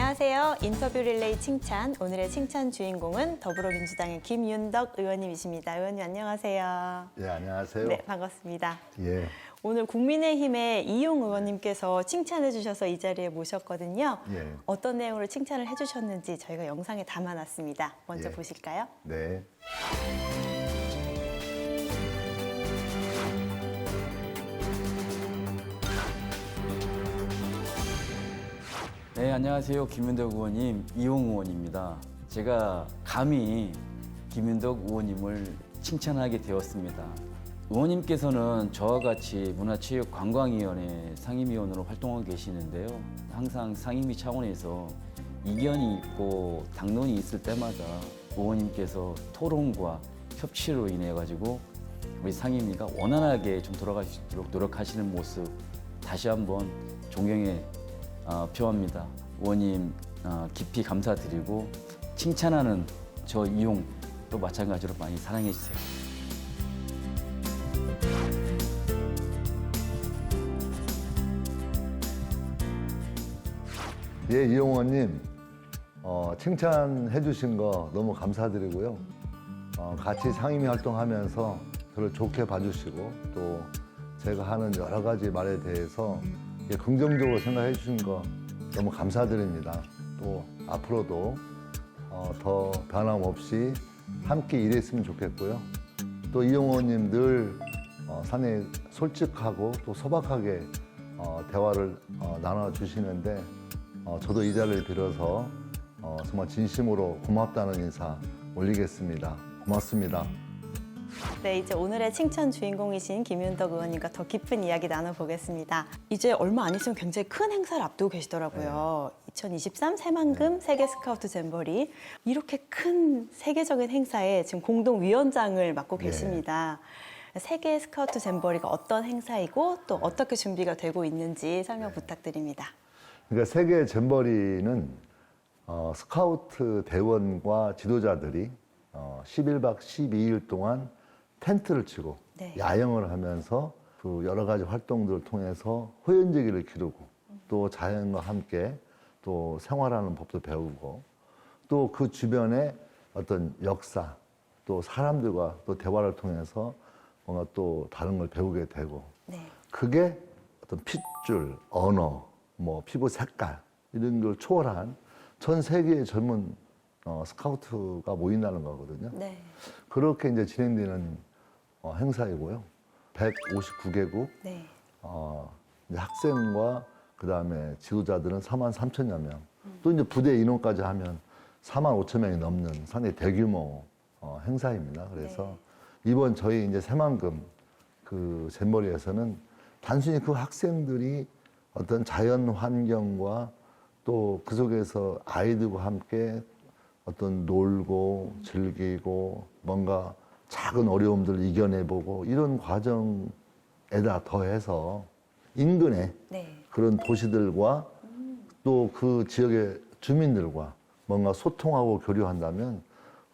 안녕하세요. 인터뷰 릴레이 칭찬. 오늘의 칭찬 주인공은 더불어민주당의 김윤덕 의원님이십니다. 의원님 안녕하세요. 예, 안녕하세요. 네, 반갑습니다. 예, 오늘 국민의힘의 이용 의원님께서 칭찬해 주셔서 이 자리에 모셨거든요. 예. 어떤 내용으로 칭찬을 해주셨는지 저희가 영상에 담아놨습니다. 먼저 예. 보실까요? 네. 네, 안녕하세요. 김윤덕 의원님, 이용 의원입니다. 제가 감히 김윤덕 의원님을 칭찬하게 되었습니다. 의원님께서는 저와 같이 문화체육관광위원회 상임위원으로 활동하고 계시는데요. 항상 상임위 차원에서 이견이 있고 당론이 있을 때마다 의원님께서 토론과 협치로 인해 가지고 우리 상임위가 원활하게 좀 돌아갈 수 있도록 노력하시는 모습 다시 한번 존경에 표합니다. 의원님 깊이 감사드리고 칭찬하는 저 이용 또 마찬가지로 많이 사랑해 주세요. 예, 이용원님, 칭찬해 주신 거 너무 감사드리고요. 같이 상임위 활동하면서 저를 좋게 봐주시고 또 제가 하는 여러 가지 말에 대해서 긍정적으로 생각해 주신 거 너무 감사드립니다. 또 앞으로도 더 변함없이 함께 일했으면 좋겠고요. 또 이용호님 늘 상당히 솔직하고 또 소박하게 대화를 나눠주시는데 저도 이 자리를 빌어서 정말 진심으로 고맙다는 인사 올리겠습니다. 고맙습니다. 네, 이제 오늘의 칭찬 주인공이신 김윤덕 의원님과 더 깊은 이야기 나눠보겠습니다. 이제 얼마 안 있으면 굉장히 큰 행사를 앞두고 계시더라고요. 2023 새만금 세계 스카우트 잼버리. 이렇게 큰 세계적인 행사에 지금 공동위원장을 맡고 계십니다. 세계 스카우트 잼버리가 어떤 행사이고 또 어떻게 준비가 되고 있는지 설명 부탁드립니다. 그러니까 세계 잼버리는 스카우트 대원과 지도자들이 11박 12일 동안 텐트를 치고 네. 야영을 하면서 그 여러 가지 활동들을 통해서 호연제기를 기르고 또 자연과 함께 또 생활하는 법도 배우고 또 그 주변에 어떤 역사 또 사람들과 또 대화를 통해서 뭔가 또 다른 걸 배우게 되고 네. 그게 어떤 핏줄, 언어, 뭐 피부 색깔 이런 걸 초월한 전 세계의 젊은 스카우트가 모인다는 거거든요. 네. 그렇게 이제 진행되는 행사이고요. 159개국 네. 이제 학생과 그 다음에 지도자들은 43,000여 명. 또 이제 부대 인원까지 하면 45,000명이 넘는 상당히 대규모 행사입니다. 그래서 이번 저희 이제 새만금 그 잼버리에서는 단순히 그 학생들이 어떤 자연 환경과 또 그 속에서 아이들과 함께 어떤 놀고 즐기고 뭔가 작은 어려움들을 이겨내보고 이런 과정에다 더해서 인근의 네. 그런 도시들과 또 그 지역의 주민들과 뭔가 소통하고 교류한다면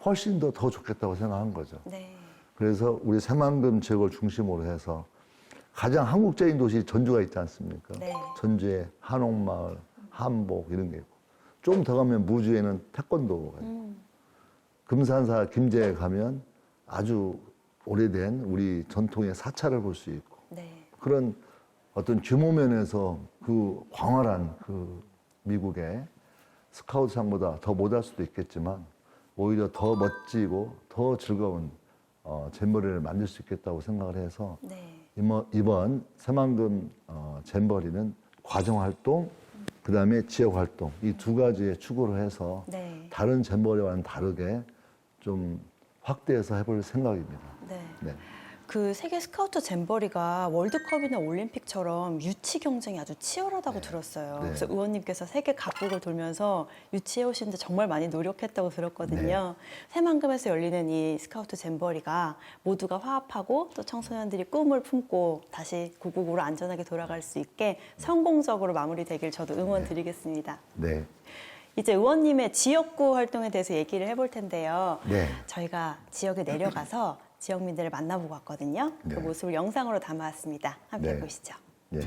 훨씬 더 좋겠다고 생각한 거죠. 네. 그래서 우리 새만금 지역을 중심으로 해서 가장 한국적인 도시 전주가 있지 않습니까? 네. 전주에 한옥마을, 한복 이런 게 있고 좀 더 가면 무주에는 태권도가 있고 금산사 김제에 가면 아주 오래된 우리 전통의 사찰을 볼 수 있고 네. 그런 어떤 규모 면에서 그 광활한 그 미국의 스카우트상보다 더 못할 수도 있겠지만 오히려 더 멋지고 더 즐거운 잼버리를 만들 수 있겠다고 생각을 해서 네. 이번 새만금 잼버리는 과정활동 그다음에 지역활동 이 두 가지의 축으로 해서 네. 다른 잼버리와는 다르게 좀 확대해서 해볼 생각입니다. 네. 네. 그 세계 스카우트 잼버리가 월드컵이나 올림픽처럼 유치 경쟁이 아주 치열하다고 들었어요. 네. 그래서 의원님께서 세계 각국을 돌면서 유치해 오시는데 정말 많이 노력했다고 들었거든요. 새만금에서 열리는 이 스카우트 잼버리가 모두가 화합하고 또 청소년들이 꿈을 품고 다시 고국으로 안전하게 돌아갈 수 있게 성공적으로 마무리되길 저도 응원 드리겠습니다. 네. 이제 의원님의 지역구 활동에 대해서 얘기를 해볼 텐데요. 네. 저희가 지역에 내려가서 지역민들을 만나보고 왔거든요. 그 네. 모습을 영상으로 담아왔습니다. 함께 네. 보시죠. 네.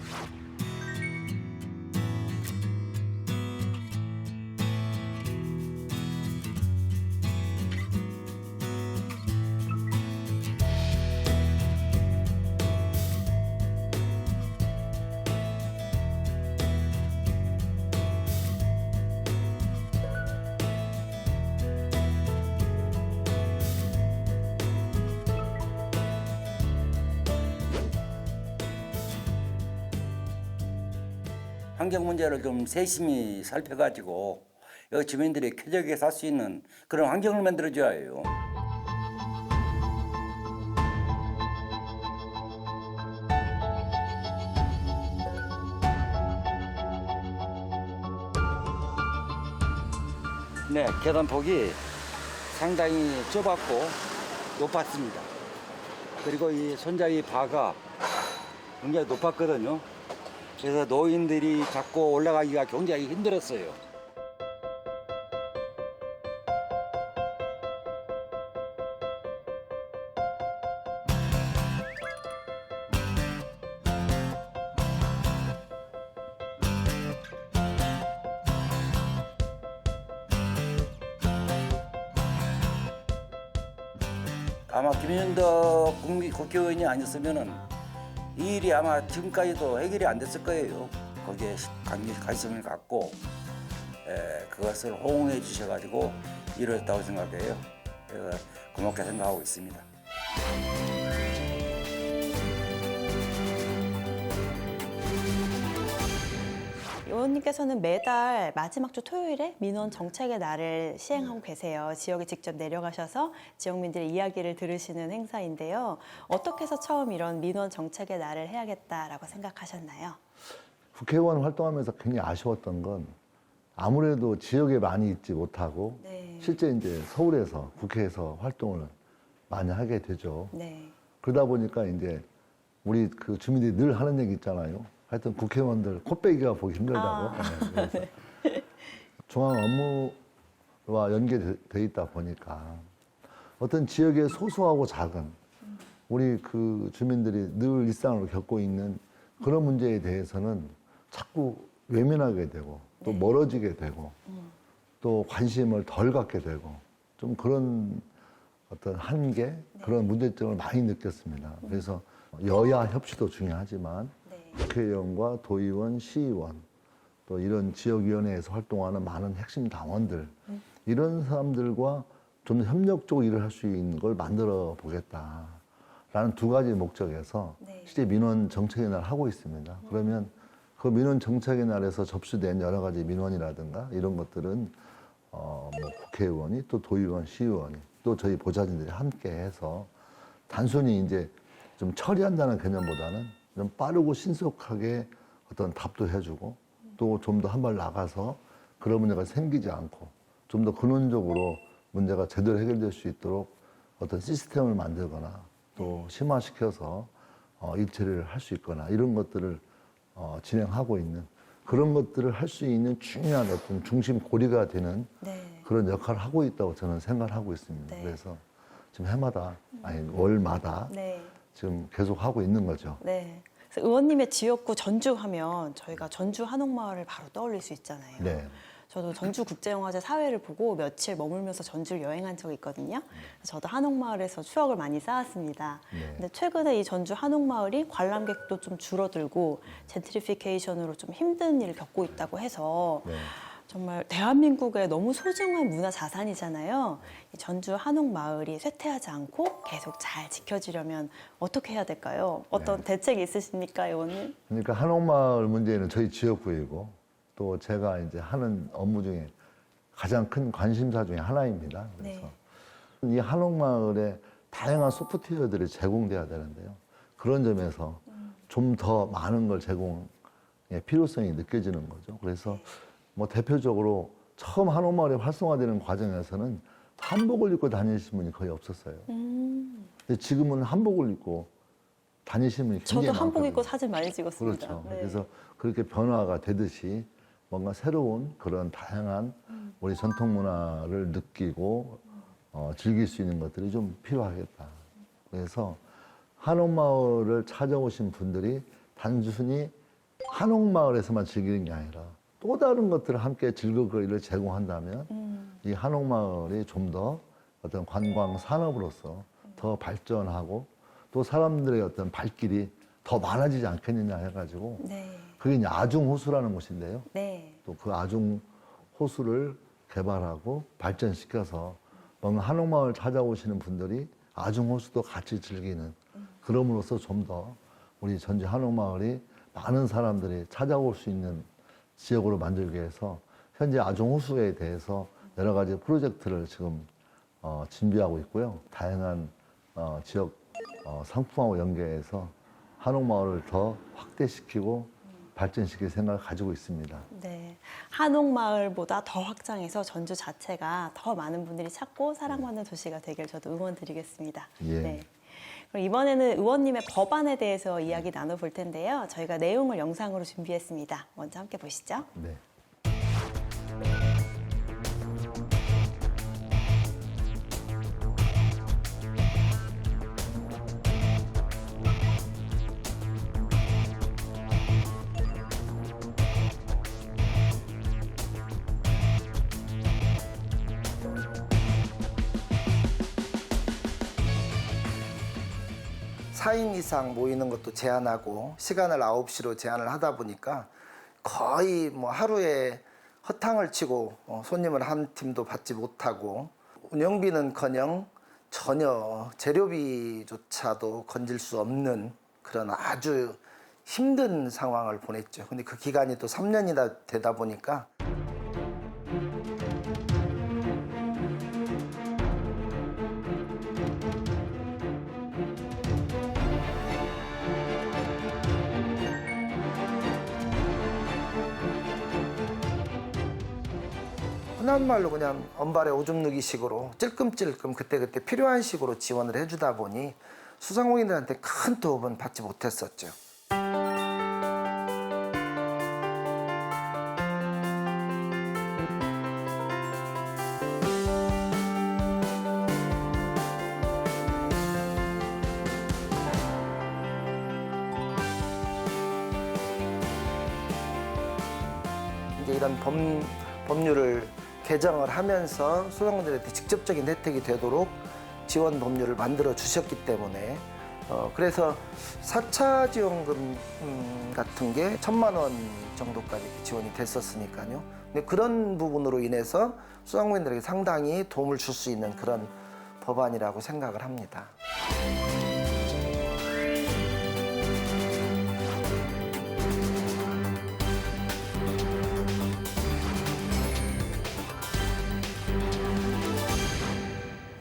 환경 문제를 좀 세심히 살펴가지고 여기 주민들이 쾌적하게 살 수 있는 그런 환경을 만들어줘야 해요. 네, 계단폭이 상당히 좁았고 높았습니다. 그리고 이 손잡이 바가 굉장히 높았거든요. 그래서 노인들이 잡고 올라가기가 굉장히 힘들었어요. 아마 김윤덕 국회의원이 아니었으면은 이 일이 아마 지금까지도 해결이 안 됐을 거예요. 거기에 관심을 갖고 그것을 호응해 주셔가지고 이루어졌다고 생각해요. 그래서 고맙게 생각하고 있습니다. 의원님께서는 매달 마지막 주 토요일에 민원 정책의 날을 시행하고 계세요. 지역에 직접 내려가셔서 지역민들의 이야기를 들으시는 행사인데요. 어떻게 해서 처음 이런 민원 정책의 날을 해야겠다라고 생각하셨나요? 국회의원 활동하면서 굉장히 아쉬웠던 건 아무래도 지역에 많이 있지 못하고 네. 실제 이제 서울에서 국회에서 활동을 많이 하게 되죠. 네. 그러다 보니까 이제 우리 그 주민들이 늘 하는 얘기 있잖아요. 하여튼 국회의원들 코빼기가 보기 힘들다고. 네, 그래서 중앙 업무와 연계돼 있다 보니까 어떤 지역의 소소하고 작은 우리 그 주민들이 늘 일상으로 겪고 있는 그런 문제에 대해서는 자꾸 외면하게 되고 또 네. 멀어지게 되고 또 관심을 덜 갖게 되고 좀 그런 어떤 한계 그런 문제점을 많이 느꼈습니다. 그래서 여야 협치도 중요하지만 네. 국회의원과 도의원, 시의원 또 이런 지역위원회에서 활동하는 많은 핵심 당원들 이런 사람들과 좀 더 협력적으로 일을 할 수 있는 걸 만들어 보겠다라는 두 가지 목적에서 네. 실제 민원 정책의 날 하고 있습니다. 그러면 그 민원 정책의 날에서 접수된 여러 가지 민원이라든가 이런 것들은 뭐 국회의원이 또 도의원, 시의원이 또 저희 보좌진들이 함께해서 단순히 이제 좀 처리한다는 개념보다는 좀 빠르고 신속하게 어떤 답도 해주고 또 좀 더 한 발 나가서 그런 문제가 생기지 않고 좀 더 근원적으로 문제가 제대로 해결될 수 있도록 어떤 시스템을 만들거나 또 심화시켜서 일처리를 할 수 있거나 이런 것들을 진행하고 있는 그런 것들을 할 수 있는 중요한 어떤 중심 고리가 되는 네. 그런 역할을 하고 있다고 저는 생각을 하고 있습니다. 네. 그래서 지금 해마다 아니 월마다 네. 지금 계속 하고 있는 거죠. 네. 그래서 의원님의 지역구 전주하면 저희가 전주 한옥마을을 바로 떠올릴 수 있잖아요. 네. 저도 전주국제영화제 사회를 보고 며칠 머물면서 전주를 여행한 적이 있거든요. 저도 한옥마을에서 추억을 많이 쌓았습니다. 네. 근데 최근에 이 전주 한옥마을이 관람객도 좀 줄어들고 젠트리피케이션으로 좀 힘든 일을 겪고 있다고 해서 네. 정말 대한민국의 너무 소중한 문화 자산이잖아요. 이 전주 한옥마을이 쇠퇴하지 않고 계속 잘 지켜지려면 어떻게 해야 될까요? 어떤 대책이 있으십니까, 의원님? 그러니까 한옥마을 문제는 저희 지역구이고 또 제가 이제 하는 업무 중에 가장 큰 관심사 중에 하나입니다. 그래서 이 한옥마을에 다양한 소프트웨어들이 제공돼야 되는데요. 그런 점에서 좀 더 많은 걸 제공의 필요성이 느껴지는 거죠. 그래서 뭐 대표적으로 처음 한옥마을이 활성화되는 과정에서는 한복을 입고 다니시는 분이 거의 없었어요. 근데 지금은 한복을 입고 다니시는 분이 굉장히 저도 한복 많거든요. 입고 사진 많이 찍었습니다. 그렇죠. 네. 그래서 그렇게 변화가 되듯이 뭔가 새로운 그런 다양한 우리 전통 문화를 느끼고 즐길 수 있는 것들이 좀 필요하겠다. 그래서 한옥마을을 찾아오신 분들이 단순히 한옥마을에서만 즐기는 게 아니라 또 다른 것들을 함께 즐길 거리를 제공한다면 이 한옥마을이 좀 더 어떤 관광 산업으로서 더 발전하고 또 사람들의 어떤 발길이 더 많아지지 않겠느냐 해가지고 네. 그게 이제 아중호수라는 곳인데요. 네. 또 그 아중호수를 개발하고 발전시켜서 뭔가 한옥마을 찾아오시는 분들이 아중호수도 같이 즐기는 그럼으로써 좀 더 우리 전주 한옥마을이 많은 사람들이 찾아올 수 있는 지역으로 만들기 위해서 현재 아종호수에 대해서 여러 가지 프로젝트를 지금 준비하고 있고요. 다양한 지역 상품하고 연계해서 한옥마을을 더 확대시키고 발전시킬 생각을 가지고 있습니다. 네, 한옥마을보다 더 확장해서 전주 자체가 더 많은 분들이 찾고 사랑받는 도시가 되길 저도 응원드리겠습니다. 예. 네. 그럼 이번에는 의원님의 법안에 대해서 이야기 나눠볼 텐데요. 저희가 내용을 영상으로 준비했습니다. 먼저 함께 보시죠. 네. 사인 이상 모이는 것도 제한하고 시간을 9시로 제한을 하다 보니까 거의 뭐 하루에 허탕을 치고 손님을 한 팀도 받지 못하고 운영비는커녕 전혀 재료비조차도 건질 수 없는 그런 아주 힘든 상황을 보냈죠. 근데 그 기간이 또 3년이나 되다 보니까 흔한 말로 그냥 언발에 오줌 누기식으로 찔끔찔끔 그때그때 필요한 식으로 지원을 해주다 보니 소상공인들한테 큰 도움은 받지 못했었죠. 이제 이런 법률을 개정을 하면서 소상공인들한테 직접적인 혜택이 되도록 지원 법률을 만들어 주셨기 때문에 그래서 4차 지원금 같은 게 1,000만 원 정도까지 지원이 됐었으니까요. 근데 그런 부분으로 인해서 소상공인들에게 상당히 도움을 줄 수 있는 그런 법안이라고 생각을 합니다.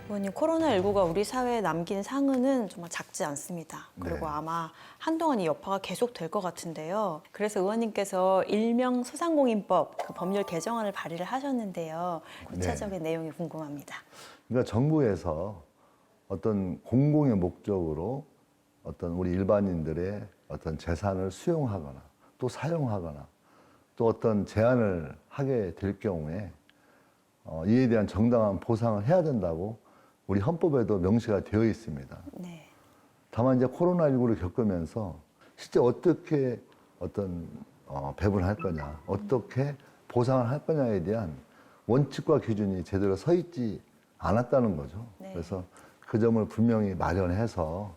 의원님, 코로나19가 우리 사회에 남긴 상흔은 정말 작지 않습니다. 그리고 네. 아마 한동안 이 여파가 계속될 것 같은데요. 그래서 의원님께서 일명 소상공인법 그 법률 개정안을 발의를 하셨는데요. 구체적인 내용이 궁금합니다. 그러니까 정부에서 어떤 공공의 목적으로 어떤 우리 일반인들의 어떤 재산을 수용하거나 또 사용하거나 또 어떤 제한을 하게 될 경우에 이에 대한 정당한 보상을 해야 된다고 우리 헌법에도 명시가 되어 있습니다. 네. 다만 이제 코로나19를 겪으면서 실제 어떻게 어떤 배분할 거냐, 어떻게 보상을 할 거냐에 대한 원칙과 기준이 제대로 서 있지 않았다는 거죠. 네. 그래서 그 점을 분명히 마련해서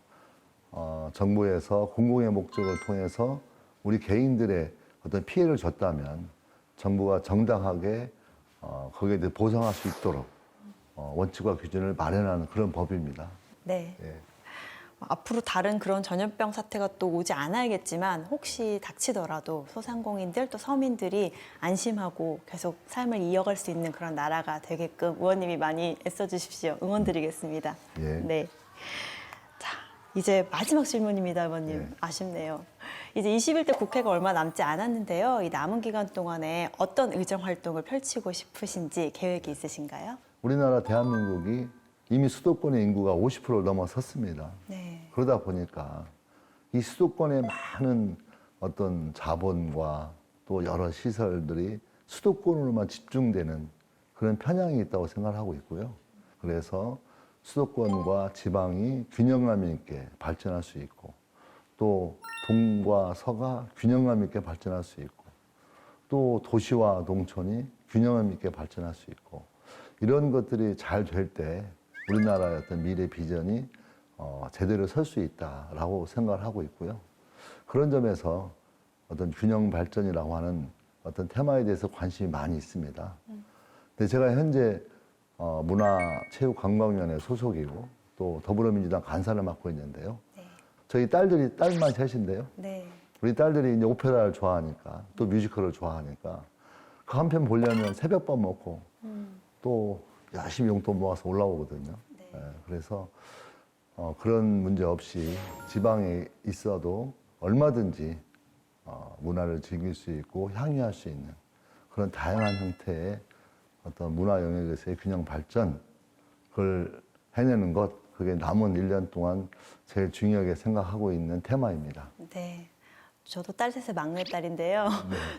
정부에서 공공의 목적을 통해서 우리 개인들의 어떤 피해를 줬다면 정부가 정당하게 거기에 대해 보상할 수 있도록 원칙과 기준을 마련하는 그런 법입니다. 네. 예. 앞으로 다른 그런 전염병 사태가 또 오지 않아야겠지만 혹시 닥치더라도 소상공인들 또 서민들이 안심하고 계속 삶을 이어갈 수 있는 그런 나라가 되게끔 의원님이 많이 애써주십시오. 응원드리겠습니다. 예. 네. 자, 이제 마지막 질문입니다, 의원님. 예. 아쉽네요. 이제 21대 국회가 얼마 남지 않았는데요. 이 남은 기간 동안에 어떤 의정 활동을 펼치고 싶으신지 계획이 있으신가요? 우리나라 대한민국이 이미 수도권의 인구가 50%를 넘어섰습니다. 네. 그러다 보니까 이 수도권에 많은 어떤 자본과 또 여러 시설들이 수도권으로만 집중되는 그런 편향이 있다고 생각하고 있고요. 그래서 수도권과 지방이 균형감 있게 발전할 수 있고 또 동과 서가 균형감 있게 발전할 수 있고 또 도시와 농촌이 균형감 있게 발전할 수 있고 이런 것들이 잘 될 때 우리나라의 어떤 미래 비전이 제대로 설 수 있다라고 생각을 하고 있고요. 그런 점에서 어떤 균형 발전이라고 하는 어떤 테마에 대해서 관심이 많이 있습니다. 근데 제가 현재 문화체육관광위원회 소속이고 또 더불어민주당 간사를 맡고 있는데요. 네. 저희 딸만 셋인데요. 네. 우리 딸들이 이제 오페라를 좋아하니까 또 뮤지컬을 좋아하니까 그 한 편 보려면 새벽밥 먹고 또 열심히 용돈 모아서 올라오거든요. 예, 그래서 그런 문제 없이 지방에 있어도 얼마든지 문화를 즐길 수 있고 향유할 수 있는 그런 다양한 형태의 어떤 문화 영역에서의 균형 발전, 그걸 해내는 것, 그게 남은 1년 동안 제일 중요하게 생각하고 있는 테마입니다. 네. 저도 딸 셋의 막내딸인데요.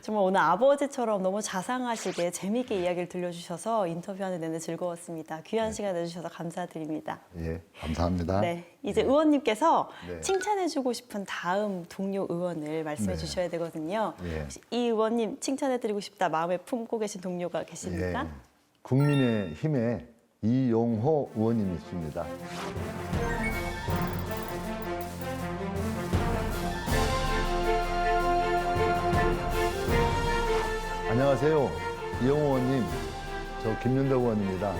정말 오늘 아버지처럼 너무 자상하시게 재미있게 이야기를 들려주셔서 인터뷰하는 내내 즐거웠습니다. 귀한 시간 내주셔서 감사드립니다. 예, 감사합니다. 네, 이제 의원님께서 네. 칭찬해주고 싶은 다음 동료 의원을 말씀해 네. 주셔야 되거든요. 예. 혹시 이 의원님 칭찬해드리고 싶다 마음에 품고 계신 동료가 계십니까? 예, 국민의힘의 이용호 의원님이십니다. 안녕하세요. 이용호 의원님, 저 김윤덕 의원입니다.